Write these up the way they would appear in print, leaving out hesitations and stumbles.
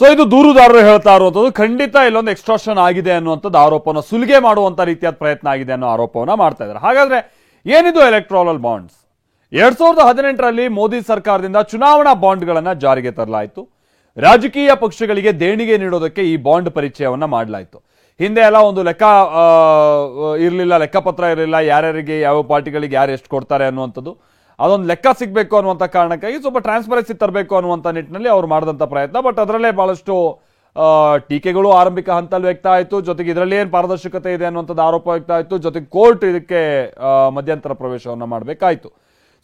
So ಇದು ದೂರುದಾರರು ಹೇಳ್ತಾ ಇರುವಂತದ್ದು ಖಂಡಿತ ಇಲ್ಲೊಂದು ಎಕ್ಸ್ಟ್ರಾಕ್ಷನ್ ಆಗಿದೆ ಅನ್ನುವಂಥದ್ದು ಆರೋಪನ ಸುಲಿಗೆ ಮಾಡುವಂತ ರೀತಿಯಾದ ಪ್ರಯತ್ನ ಆಗಿದೆ ಅನ್ನೋ ಆರೋಪವನ್ನ ಮಾಡ್ತಾ ಇದ್ದಾರೆ. ಹಾಗಾದ್ರೆ ಏನಿದು ಎಲೆಕ್ಟ್ರಾಲ್ ಬಾಂಡ್ಸ್? 2018ರಲ್ಲಿ ಮೋದಿ ಸರ್ಕಾರದಿಂದ ಚುನಾವಣಾ ಬಾಂಡ್ಗಳನ್ನ ಜಾರಿಗೆ ತರಲಾಯಿತು. ರಾಜಕೀಯ ಪಕ್ಷಗಳಿಗೆ ದೇಣಿಗೆ ನೀಡೋದಕ್ಕೆ ಈ ಬಾಂಡ್ ಪರಿಚಯವನ್ನ ಮಾಡಲಾಯಿತು. ಹಿಂದೆ ಎಲ್ಲ ಒಂದು ಲೆಕ್ಕಪತ್ರ ಇರಲಿಲ್ಲ, ಯಾರ್ಯಾರಿಗೆ ಯಾವ ಪಾರ್ಟಿಗಳಿಗೆ ಯಾರು ಎಷ್ಟು ಕೊಡ್ತಾರೆ ಅನ್ನುವಂಥದ್ದು. ಅದೊಂದು ಲೆಕ್ಕ ಸಿಗಬೇಕು ಅನ್ನುವಂಥ ಕಾರಣಕ್ಕಾಗಿ ಸ್ವಲ್ಪ ಟ್ರಾನ್ಸ್ಪರೆನ್ಸಿ ತರಬೇಕು ಅನ್ನುವಂಥ ನಿಟ್ಟಿನಲ್ಲಿ ಅವ್ರು ಮಾಡಿದಂಥ ಪ್ರಯತ್ನ. ಬಟ್ ಅದರಲ್ಲೇ ಬಹಳಷ್ಟು ಟೀಕೆಗಳು ಆರಂಭಿಕ ಹಂತದಲ್ಲಿ ವ್ಯಕ್ತ ಆಯಿತು. ಜೊತೆಗೆ ಇದರಲ್ಲಿ ಏನು ಪಾರದರ್ಶಕತೆ ಇದೆ ಅನ್ನುವಂಥದ್ದು ಆರೋಪ ವ್ಯಕ್ತ ಆಯಿತು. ಜೊತೆಗೆ ಕೋರ್ಟ್ ಇದಕ್ಕೆ ಮಧ್ಯಂತರ ಪ್ರವೇಶವನ್ನು ಮಾಡಬೇಕಾಯಿತು.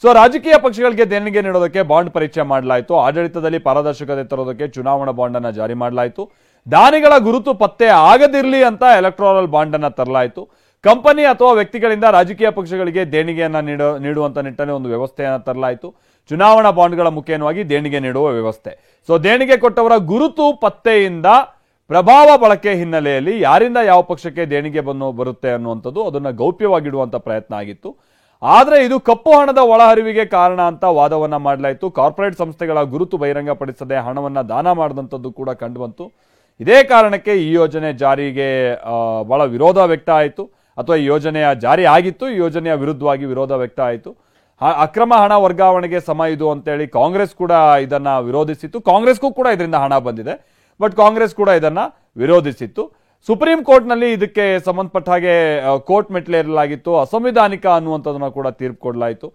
ಸೊ ರಾಜಕೀಯ ಪಕ್ಷಗಳಿಗೆ ದೇಣಿಗೆ ನೀಡೋದಕ್ಕೆ ಬಾಂಡ್ ಪರಿಚಯ ಮಾಡಲಾಯಿತು. ಆಡಳಿತದಲ್ಲಿ ಪಾರದರ್ಶಕತೆ ತರೋದಕ್ಕೆ ಚುನಾವಣಾ ಬಾಂಡ್ ಅನ್ನ ಜಾರಿ ಮಾಡಲಾಯಿತು. ದಾನಿಗಳ ಗುರುತು ಪತ್ತೆ ಆಗದಿರಲಿ ಅಂತ ಎಲೆಕ್ಟ್ರಾಲ್ ಬಾಂಡ್ ಅನ್ನ ತರಲಾಯಿತು. ಕಂಪನಿ ಅಥವಾ ವ್ಯಕ್ತಿಗಳಿಂದ ರಾಜಕೀಯ ಪಕ್ಷಗಳಿಗೆ ದೇಣಿಗೆಯನ್ನ ನೀಡುವಂತ ನಿಟ್ಟಿನಲ್ಲಿ ಒಂದು ವ್ಯವಸ್ಥೆಯನ್ನ ತರಲಾಯಿತು. ಚುನಾವಣಾ ಬಾಂಡ್ಗಳ ಮುಖೇನವಾಗಿ ದೇಣಿಗೆ ನೀಡುವ ವ್ಯವಸ್ಥೆ. ಸೊ ದೇಣಿಗೆ ಕೊಟ್ಟವರ ಗುರುತು ಪತ್ತೆಯಿಂದ ಪ್ರಭಾವ ಬಳಕೆ ಹಿನ್ನೆಲೆಯಲ್ಲಿ ಯಾರಿಂದ ಯಾವ ಪಕ್ಷಕ್ಕೆ ದೇಣಿಗೆ ಬರುತ್ತೆ ಅನ್ನುವಂಥದ್ದು ಅದನ್ನ ಗೌಪ್ಯವಾಗಿಡುವಂತ ಪ್ರಯತ್ನ ಆಗಿತ್ತು. ಆದ್ರೆ ಇದು ಕಪ್ಪು ಹಣದ ಒಳಹರಿವಿಗೆ ಕಾರಣ ಅಂತ ವಾದವನ್ನ ಮಾಡಲಾಯಿತು. ಕಾರ್ಪೊರೇಟ್ ಸಂಸ್ಥೆಗಳ ಗುರುತು ಬಹಿರಂಗಪಡಿಸದೆ ಹಣವನ್ನ ದಾನ ಮಾಡಿದಂಥದ್ದು ಕೂಡ ಕಂಡುಬಂತು. ಇದೇ ಕಾರಣಕ್ಕೆ ಈ ಯೋಜನೆ ಜಾರಿಗೆ ಬಹಳ ವಿರೋಧ ವ್ಯಕ್ತ ಆಯಿತು. ಅಥವಾ ಈ ಯೋಜನೆಯ ಜಾರಿ ಆಗಿತ್ತು, ಈ ಯೋಜನೆಯ ವಿರುದ್ಧವಾಗಿ ವಿರೋಧ ವ್ಯಕ್ತ ಆಯಿತು. ಅಕ್ರಮ ಹಣ ವರ್ಗಾವಣೆಗೆ ಸಮ ಇದು ಅಂತೇಳಿ ಕಾಂಗ್ರೆಸ್ ಕೂಡ ಇದನ್ನ ವಿರೋಧಿಸಿತ್ತು. ಕಾಂಗ್ರೆಸ್ಗೂ ಕೂಡ ಇದರಿಂದ ಹಣ ಬಂದಿದೆ, ಬಟ್ ಕಾಂಗ್ರೆಸ್ ಕೂಡ ಇದನ್ನ ವಿರೋಧಿಸಿತ್ತು. ಸುಪ್ರೀಂ ಕೋರ್ಟ್ನಲ್ಲಿ ಇದಕ್ಕೆ ಸಂಬಂಧಪಟ್ಟ ಹಾಗೆ ಕೋರ್ಟ್ ಮೆಟ್ಲೇರಲಾಗಿತ್ತು. ಅಸಂವಿಧಾನಿಕ ಅನ್ನುವಂಥದ್ದನ್ನ ಕೂಡ ತೀರ್ಪು ಕೊಡಲಾಯಿತು.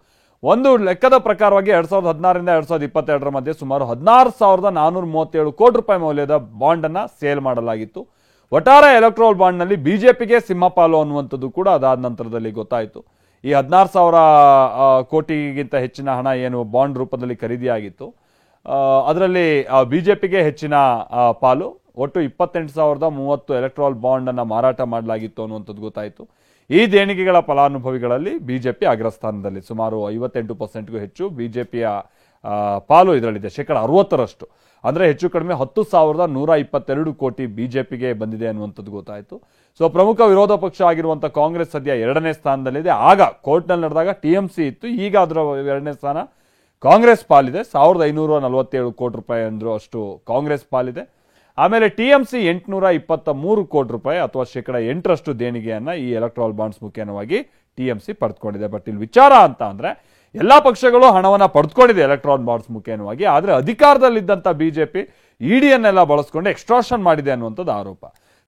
ಒಂದು ಲೆಕ್ಕದ ಪ್ರಕಾರವಾಗಿ 2016ರಿಂದ 2022ರ ಮಧ್ಯೆ ಸುಮಾರು 16,437 ಕೋಟಿ ರೂಪಾಯಿ ಮೌಲ್ಯದ ಬಾಂಡ್ ಅನ್ನ ಸೇಲ್ ಮಾಡಲಾಗಿತ್ತು. ಒಟ್ಟಾರೆ ಎಲೆಕ್ಟ್ರಾಲ್ ಬಾಂಡ್ ನಲ್ಲಿ ಬಿಜೆಪಿಗೆ ಸಿಂಹಪಾಲು ಅನ್ನುವಂಥದ್ದು ಕೂಡ ಅದಾದ ನಂತರದಲ್ಲಿ ಗೊತ್ತಾಯಿತು. ಈ 16,000 ಕೋಟಿಗಿಂತ ಹೆಚ್ಚಿನ ಹಣ ಏನು ಬಾಂಡ್ ರೂಪದಲ್ಲಿ ಖರೀದಿಯಾಗಿತ್ತು, ಅದರಲ್ಲಿ ಬಿಜೆಪಿಗೆ ಹೆಚ್ಚಿನ ಪಾಲು. ಒಟ್ಟು 28,030 ಎಲೆಕ್ಟ್ರಾಲ್ ಬಾಂಡ್ ಅನ್ನ ಮಾರಾಟ ಮಾಡಲಾಗಿತ್ತು ಅನ್ನುವಂಥದ್ದು ಗೊತ್ತಾಯಿತು. ಈ ದೇಣಿಗೆಗಳ ಫಲಾನುಭವಿಗಳಲ್ಲಿ ಬಿಜೆಪಿ ಅಗ್ರಸ್ಥಾನದಲ್ಲಿ ಸುಮಾರು 58%ಗೂ ಹೆಚ್ಚು ಬಿಜೆಪಿಯ ಪಾಲು ಇದರಲ್ಲಿದೆ, 60%. ಅಂದ್ರೆ ಹೆಚ್ಚು ಕಡಿಮೆ 10,122 ಕೋಟಿ ಬಿಜೆಪಿಗೆ ಬಂದಿದೆ ಅನ್ನುವಂಥದ್ದು ಗೊತ್ತಾಯಿತು. ಸೊ ಪ್ರಮುಖ ವಿರೋಧ ಪಕ್ಷ ಆಗಿರುವಂತಹ ಕಾಂಗ್ರೆಸ್ ಸದ್ಯ 2ನೇ ಸ್ಥಾನದಲ್ಲಿದೆ. ಆಗ ಕೋರ್ಟ್ನಲ್ಲಿ ನಡೆದಾಗ ಟಿಎಂಸಿ ಇತ್ತು, ಈಗ ಅದರ 2ನೇ ಸ್ಥಾನ ಕಾಂಗ್ರೆಸ್ ಪಾಲಿದೆ. 1,547 ಕೋಟಿ ರೂಪಾಯಿ ಅಂದ್ರು ಅಷ್ಟು ಕಾಂಗ್ರೆಸ್ ಪಾಲಿದೆ. ಆಮೇಲೆ ಟಿಎಂಸಿ 823 ಕೋಟಿ ರೂಪಾಯಿ ಅಥವಾ 8% ದೇಣಿಗೆಯನ್ನ ಈ ಎಲೆಕ್ಟ್ರಾಲ್ ಬಾಂಡ್ಸ್ ಮುಖೇನವಾಗಿ ಟಿಎಂಸಿ ಪಡೆದುಕೊಂಡಿದೆ. ಬಟ್ ಇಲ್ಲಿ ವಿಚಾರ ಅಂತ ಅಂದ್ರೆ ಎಲ್ಲಾ ಪಕ್ಷಗಳು ಹಣವನ್ನ ಪಡೆದುಕೊಂಡಿದೆ ಎಲೆಕ್ಟ್ರಾಲ್ ಬಾಂಡ್ಸ್ ಮುಖೇನವಾಗಿ. ಆದ್ರೆ ಅಧಿಕಾರದಲ್ಲಿದ್ದಂತ ಬಿಜೆಪಿ ಇಡಿಯನ್ನೆಲ್ಲ ಬಳಸ್ಕೊಂಡು ಎಕ್ಸ್ಟ್ರಾಕ್ಷನ್ ಮಾಡಿದೆ ಅನ್ನುವಂಥದ್ದು ಆರೋಪ.